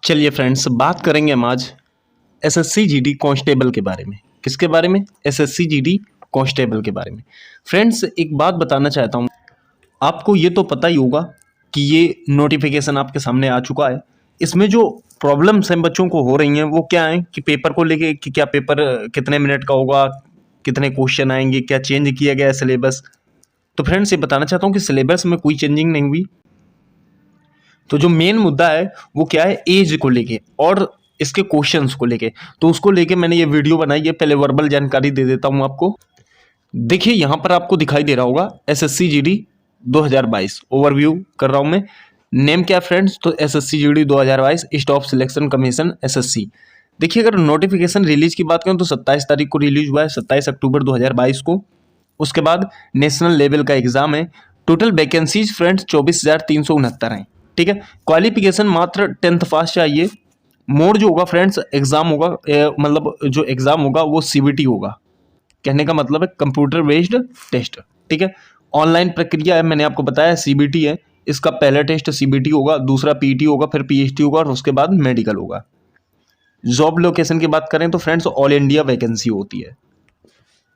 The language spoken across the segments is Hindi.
चलिए फ्रेंड्स, बात करेंगे हम आज एसएससी जीडी कांस्टेबल के बारे में। किसके बारे में? एसएससी जीडी कांस्टेबल के बारे में। फ्रेंड्स, एक बात बताना चाहता हूँ, आपको ये तो पता ही होगा कि ये नोटिफिकेशन आपके सामने आ चुका है। इसमें जो प्रॉब्लम्स हैं बच्चों को हो रही हैं वो क्या है कि पेपर को लेके कि क्या पेपर कितने मिनट का होगा, कितने क्वेश्चन आएंगे, क्या चेंज किया गया है सिलेबस। तो फ्रेंड्स, ये बताना चाहता हूँ कि सिलेबस में कोई चेंजिंग नहीं हुई। तो जो मेन मुद्दा है वो क्या है, एज को लेके और इसके क्वेश्चंस को लेके। तो उसको लेके मैंने ये वीडियो बनाई है। पहले वर्बल जानकारी दे देता हूँ आपको। देखिए, यहाँ पर आपको दिखाई दे रहा होगा एसएससी जीडी 2022 ओवरव्यू कर रहा हूँ मैं। नेम क्या फ्रेंड्स? तो SSC GD 2022 staff selection commission SSC. देखिए, अगर नोटिफिकेशन रिलीज की बात करें तो 27 तारीख को रिलीज हुआ है, 27 अक्टूबर 2022 को। उसके बाद नेशनल लेवल का एग्जाम है। टोटल वैकेंसीज फ्रेंड्स 24,369 हैं। ठीक है। क्वालिफिकेशन मात्र 10th पास चाहिए। मोड जो होगा फ्रेंड्स, एग्जाम होगा, मतलब जो एग्जाम होगा वो सीबीटी होगा। कहने का मतलब है कंप्यूटर बेस्ड टेस्ट। ठीक है। ऑनलाइन प्रक्रिया है, मैंने आपको बताया सीबीटी है। इसका पहला टेस्ट सीबीटी होगा, दूसरा पीटी होगा, फिर पीएचटी होगा और उसके बाद मेडिकल होगा। जॉब लोकेशन की बात करें तो फ्रेंड्स ऑल इंडिया वैकेंसी होती है।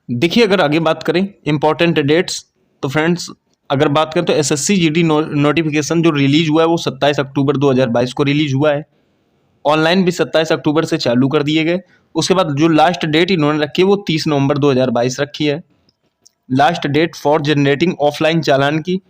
देखिए, अगर आगे बात करें इंपॉर्टेंट डेट्स, तो फ्रेंड्स अगर बात करें तो एसएससी जीडी नोटिफिकेशन जो रिलीज हुआ है वो 27 अक्टूबर 2022 को रिलीज हुआ है। ऑनलाइन भी 27 अक्टूबर से चालू कर दिए गए। उसके बाद जो लास्ट डेट इन्होंने रखी है वो 30 नवंबर 2022 रखी है। Last date for generating offline चालान की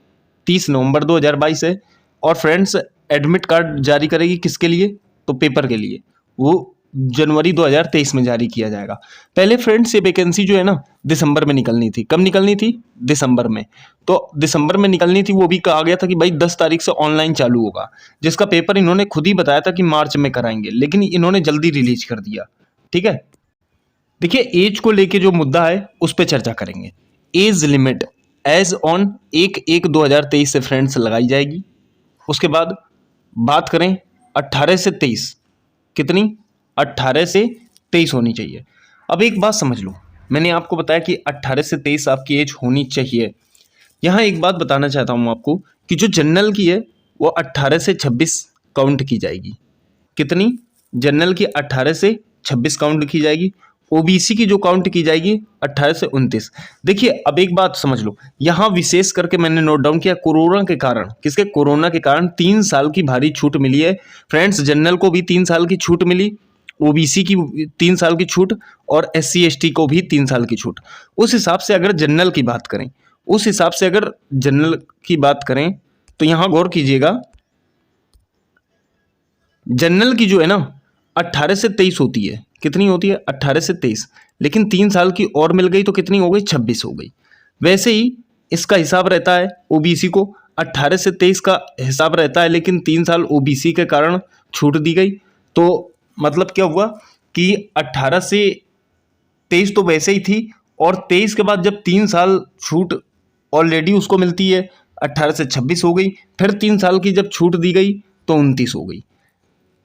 30 नवंबर 2022 है। और फ्रेंड्स, एडमिट कार्ड जारी करेगी किसके लिए? तो पेपर के लिए, वो जनवरी 2023 में जारी किया जाएगा। पहले फ्रेंड्स ये वैकेंसी जो है ना दिसंबर में निकलनी थी। कब निकलनी थी? दिसंबर में। तो दिसंबर में निकलनी थी, वो भी कहा गया था कि भाई 10 तारीख से ऑनलाइन चालू होगा, जिसका पेपर इन्होंने खुद ही बताया था कि मार्च में कराएंगे, लेकिन इन्होंने जल्दी रिलीज कर दिया। ठीक है। देखिए, एज को लेके जो मुद्दा है उस पर चर्चा करेंगे। एज लिमिट एज ऑन 1/1/2023 से फ्रेंड्स लगाई जाएगी। उसके बाद बात करें 18 से 23, कितनी? 18 से 23 होनी चाहिए। अब एक बात समझ लो, मैंने आपको बताया कि 18 से 23 आपकी एज होनी चाहिए। यहाँ एक बात बताना चाहता हूँ आपको कि जो जनरल की है वो 18 से 26 काउंट की जाएगी। कितनी? जनरल की 18 से 26 काउंट की जाएगी। ओबीसी की जो काउंट की जाएगी 18 से 29। देखिए, अब एक बात समझ लो, यहाँ विशेष करके मैंने नोट डाउन किया कोरोना के कारण। किसके? कोरोना के कारण 3 साल की भारी छूट मिली है फ्रेंड्स। जनरल को भी 3 साल की छूट मिली, ओबीसी की 3 साल की छूट और एससी एसटी को भी 3 साल की छूट। उस हिसाब से अगर जनरल की बात करें, तो यहाँ गौर कीजिएगा, जनरल की जो है ना 18 से 23 होती है। कितनी होती है? 18 से 23। लेकिन 3 साल की और मिल गई तो कितनी हो गई? 26 हो गई। वैसे ही इसका हिसाब रहता है ओबीसी को 18 से 23 का हिसाब रहता है, लेकिन 3 साल ओबीसी के कारण छूट दी गई। तो मतलब क्या हुआ कि 18 से 23 तो वैसे ही थी, और 23 के बाद जब 3 साल छूट ऑलरेडी उसको मिलती है, 18 से 26 हो गई। फिर 3 साल की जब छूट दी गई तो 29 हो गई।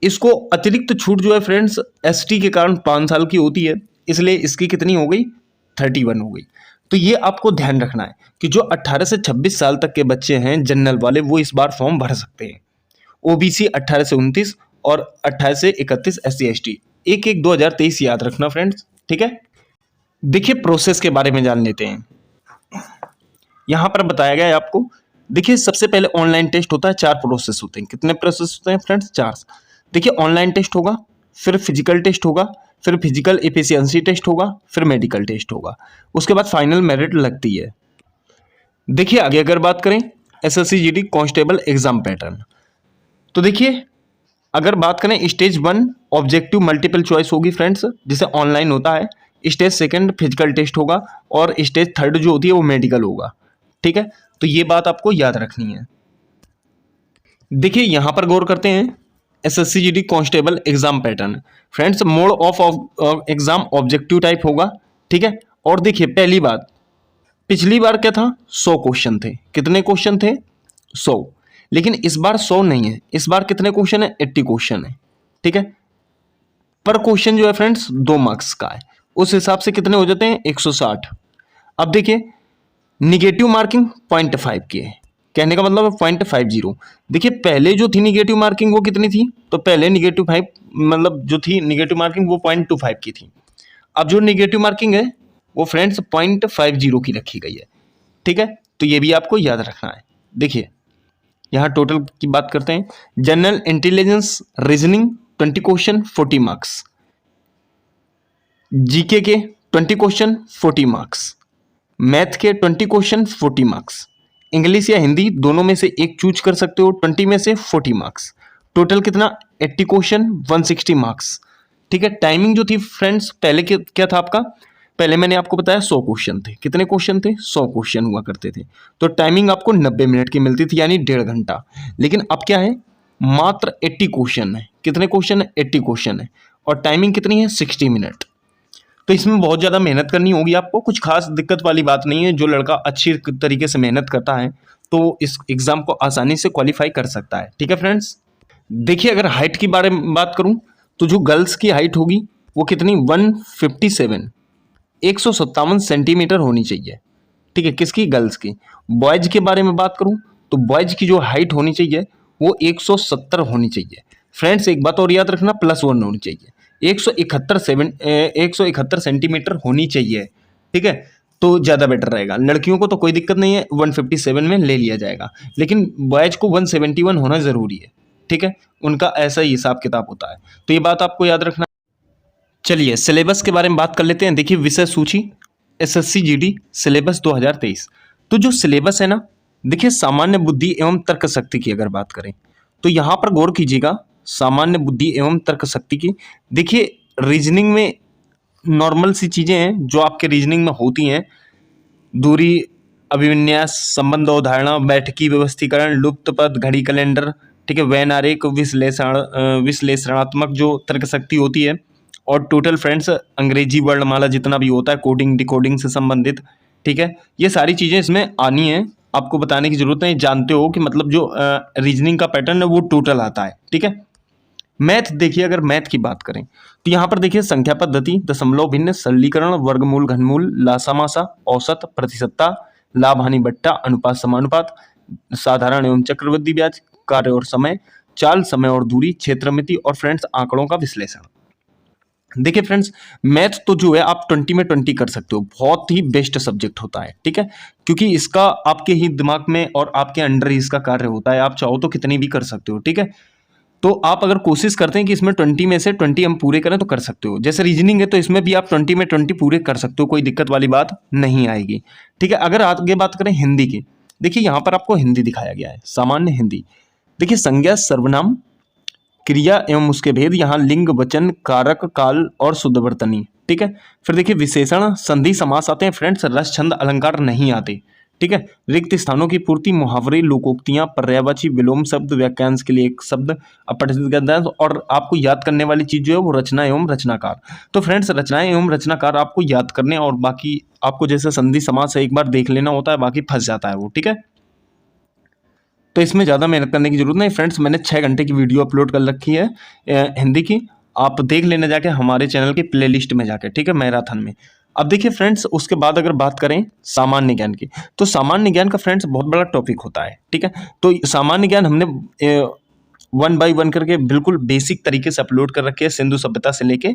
इसको अतिरिक्त छूट जो है फ्रेंड्स एसटी के कारण 5 साल की होती है, इसलिए इसकी कितनी हो गई? 31 हो गई। तो ये आपको ध्यान रखना है कि जो 18 से 26 साल तक के बच्चे हैं जनरल वाले, वो इस बार फॉर्म भर सकते हैं। ओबीसी 18 से 29 और 28 से 31 एससी एसटी। 1/1/2023 याद रखना फ्रेंड्स। ठीक है। देखिए, प्रोसेस के बारे में जान लेते हैं। यहां पर बताया गया है आपको। देखिए, सबसे पहले ऑनलाइन टेस्ट होता है। 4 प्रोसेस होते हैं। कितने प्रोसेस होते हैं फ्रेंड्स? 4। देखिए, ऑनलाइन टेस्ट होगा, फिर फिजिकल टेस्ट होगा, फिर फिजिकल एफिशिएंसी टेस्ट होगा, फिर मेडिकल टेस्ट होगा। उसके बाद फाइनल मेरिट लगती है। देखिए, आगे अगर बात करें SSC GD constable exam pattern, तो देखिए अगर बात करें स्टेज 1 ऑब्जेक्टिव मल्टीपल चॉइस होगी फ्रेंड्स, जिसे ऑनलाइन होता है। स्टेज 2 फिजिकल टेस्ट होगा और स्टेज 3 जो होती है वो मेडिकल होगा। ठीक है। तो ये बात आपको याद रखनी है। देखिए, यहां पर गौर करते हैं SSC GD constable exam pattern. Friends, mode of exam objective type होगा। ठीक है। और देखिए, पहली बात, पिछली बार क्या था? 100 क्वेश्चन थे। कितने क्वेश्चन थे? 100। लेकिन इस बार 100 नहीं है। इस बार कितने क्वेश्चन है? 80 क्वेश्चन है। ठीक है। पर क्वेश्चन जो है फ्रेंड्स 2 मार्क्स का है। उस हिसाब से कितने हो जाते हैं? 160। अब देखिए, निगेटिव मार्किंग 0.5 की है। कहने का मतलब है 0.50। देखिए पहले जो थी निगेटिव मार्किंग वो कितनी थी, तो पहले निगेटिव 5 मतलब जो थी निगेटिव मार्किंग वो 0.25 की थी। अब जो निगेटिव मार्किंग है वो फ्रेंड्स 0.50 की रखी गई है, ठीक है। तो ये भी आपको याद रखना है। देखिए यहाँ टोटल की बात करते हैं। General intelligence reasoning 20 question 40 marks, GK के 20 क्वेश्चन 40 मार्क्स, मैथ के 20 क्वेश्चन 40 मार्क्स, इंग्लिश या हिंदी दोनों में से एक चूज कर सकते हो, 20 में से 40 मार्क्स, टोटल कितना 80 क्वेश्चन 160 मार्क्स, ठीक है। टाइमिंग जो थी फ्रेंड्स पहले क्या था आपका, पहले मैंने आपको बताया 100 क्वेश्चन थे। कितने क्वेश्चन थे, 100 क्वेश्चन हुआ करते थे, तो टाइमिंग आपको 90 मिनट की मिलती थी, यानी 1.5 घंटा। लेकिन अब क्या है, मात्र 80 क्वेश्चन है। कितने क्वेश्चन है, 80 क्वेश्चन है, और टाइमिंग कितनी है, 60 मिनट। तो इसमें बहुत ज़्यादा मेहनत करनी होगी आपको, कुछ खास दिक्कत वाली बात नहीं है। जो लड़का अच्छी तरीके से मेहनत करता है तो इस एग्ज़ाम को आसानी से क्वालिफाई कर सकता है, ठीक है फ्रेंड्स। देखिए अगर हाइट के बारे में बात करूं तो जो गर्ल्स की हाइट होगी वो कितनी 157 सेंटीमीटर होनी चाहिए, ठीक है, किसकी, गर्ल्स की। बॉयज के बारे में बात करूं तो बॉयज की जो हाइट होनी चाहिए वो 170 होनी चाहिए। फ्रेंड्स एक बात और याद रखना, +1 होनी चाहिए। 171 सेंटीमीटर होनी चाहिए, ठीक है, तो ज़्यादा बेटर रहेगा। लड़कियों को तो कोई दिक्कत नहीं है, 157 में ले लिया जाएगा, लेकिन बॉयज को 171 होना ज़रूरी है, ठीक है, उनका ऐसा ही हिसाब किताब होता है। तो ये बात आपको याद रखना। चलिए सिलेबस के बारे में बात कर लेते हैं। देखिए विषय सूची एसएससी जीडी सिलेबस 2023। तो जो सिलेबस है ना, देखिए सामान्य बुद्धि एवं तर्क शक्ति की अगर बात करें तो यहाँ पर गौर कीजिएगा, सामान्य बुद्धि एवं तर्क शक्ति की। देखिए रीजनिंग में नॉर्मल सी चीज़ें हैं जो आपके रीजनिंग में होती हैं, दूरी, अभिविन्यास, संबंध अवधारणा, बैठकी व्यवस्थीकरण, लुप्त पद, घड़ी कैलेंडर, ठीक है, वैन आरेख, विश्लेषणात्मक जो तर्क शक्ति होती है, और टोटल फ्रेंड्स अंग्रेजी वर्णमाला जितना भी होता है, कोडिंग डिकोडिंग से संबंधित, ठीक है, ये सारी चीज़ें इसमें आनी है। आपको बताने की जरूरत नहीं, जानते हो कि मतलब जो रीजनिंग का पैटर्न है वो टोटल आता है, ठीक है। मैथ देखिए, अगर मैथ की बात करें तो यहाँ पर देखिए संख्या पद्धति, दशमलव भिन्न, सरलीकरण, वर्गमूल, घनमूल, लासामासा, औसत, प्रतिशतता, लाभ हानि बट्टा, अनुपात समानुपात, साधारण एवं चक्रवृद्धि ब्याज, कार्य और समय, चाल, समय और दूरी, क्षेत्रमिति, और फ्रेंड्स आंकड़ों का विश्लेषण। देखिए फ्रेंड्स मैथ तो जो है आप 20 में 20 कर सकते हो, बहुत ही बेस्ट सब्जेक्ट होता है, ठीक है, क्योंकि इसका आपके ही दिमाग में और आपके अंडर ही इसका कार्य होता है। आप चाहो तो कितनी भी कर सकते हो, ठीक है। तो आप अगर कोशिश करते हैं कि इसमें 20 में से 20 हम पूरे करें तो कर सकते हो। जैसे रीजनिंग है तो इसमें भी आप 20 में 20 पूरे कर सकते हो, कोई दिक्कत वाली बात नहीं आएगी, ठीक है। अगर आगे बात करें हिंदी की, देखिए यहाँ पर आपको हिंदी दिखाया गया है, सामान्य हिंदी। देखिए संज्ञा, सर्वनाम, क्रिया एवं उसके भेद, यहाँ लिंग, वचन, कारक, काल और शुद्धवर्तनी, ठीक है। फिर देखिए विशेषण, संधि, समास आते हैं फ्रेंड्स, रस, छंद, अलंकार नहीं आते, ठीक है। रिक्त स्थानों की पूर्ति, मुहावरे, लोकोक्तियां, पर्यायवाची, विलोम शब्द, वाक्यांश के लिए एक शब्द, अपठित गद्यांश, और आपको याद करने वाली चीज जो है वो रचना एवं रचनाकार। तो फ्रेंड्स रचनाएं एवं रचनाकार आपको याद करने, और बाकी आपको जैसे संधि समास एक बार देख लेना होता है, बाकी फंस जाता है वो, ठीक है। तो इसमें ज़्यादा मेहनत करने की जरूरत नहीं फ्रेंड्स, मैंने 6 घंटे की वीडियो अपलोड कर रखी है हिंदी की, आप देख लेना जाके हमारे चैनल की प्लेलिस्ट में जाके, ठीक है, मैराथन में। अब देखिए फ्रेंड्स उसके बाद अगर बात करें सामान्य ज्ञान की, तो सामान्य ज्ञान का फ्रेंड्स बहुत बड़ा टॉपिक होता है, ठीक है। तो सामान्य ज्ञान हमने 1 बाय 1 करके बिल्कुल बेसिक तरीके से अपलोड कर रखे हैं, सिंधु सभ्यता से लेके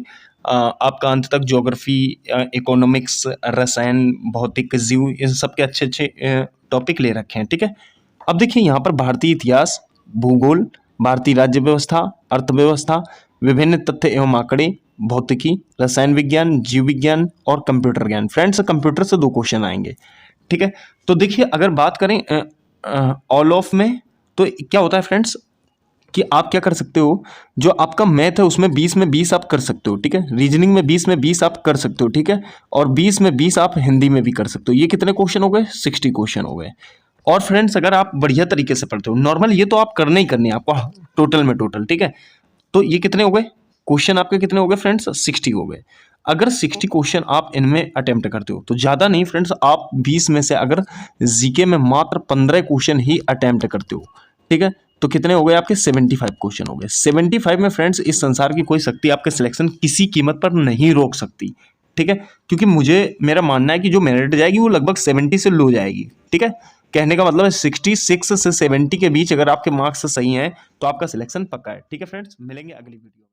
आपका अंत तक, ज्योग्राफी, इकोनॉमिक्स, रसायन, भौतिक, जीव, इन सब के अच्छे अच्छे टॉपिक ले रखे हैं, ठीक है। अब देखिए यहाँ पर भारतीय इतिहास, भूगोल, भारतीय राज्य व्यवस्था, अर्थव्यवस्था, विभिन्न तथ्य एवं आंकड़े, भौतिकी, रसायन विज्ञान, जीव विज्ञान और कंप्यूटर ज्ञान। फ्रेंड्स कंप्यूटर से 2 क्वेश्चन आएंगे, ठीक है। तो देखिए अगर बात करें ऑल ऑफ में, तो क्या होता है फ्रेंड्स कि आप क्या कर सकते हो, जो आपका मैथ है उसमें 20 में 20 आप कर सकते हो, ठीक है। रीजनिंग में 20 में 20 आप कर सकते हो, ठीक है, और 20 में 20 आप हिंदी में भी कर सकते हो। ये कितने क्वेश्चन हो गए, 60 क्वेश्चन हो गए। और फ्रेंड्स अगर आप बढ़िया तरीके से पढ़ते हो, नॉर्मल ये तो आप करने ही करने आपको टोटल में टोटल, ठीक है। तो ये कितने हो गए क्वेश्चन, आपके कितने हो गए फ्रेंड्स, 60 हो गए। अगर 60 क्वेश्चन आप इनमें अटेम्प्ट करते हो तो ज़्यादा नहीं फ्रेंड्स, आप 20 में से अगर जीके में मात्र 15 क्वेश्चन ही अटेम्प्ट करते हो, ठीक है, तो कितने हो गए आपके 75 क्वेश्चन हो गए। 75 में फ्रेंड्स इस संसार की कोई शक्ति आपके सिलेक्शन किसी कीमत पर नहीं रोक सकती, ठीक है, क्योंकि मेरा मानना है कि जो मेरिट जाएगी वो लगभग 70 से लो जाएगी, ठीक है। कहने का मतलब है 66 से 70 के बीच अगर आपके मार्क्स सही हैं तो आपका सिलेक्शन पक्का है। ठीक है फ्रेंड्स, मिलेंगे अगली वीडियो में।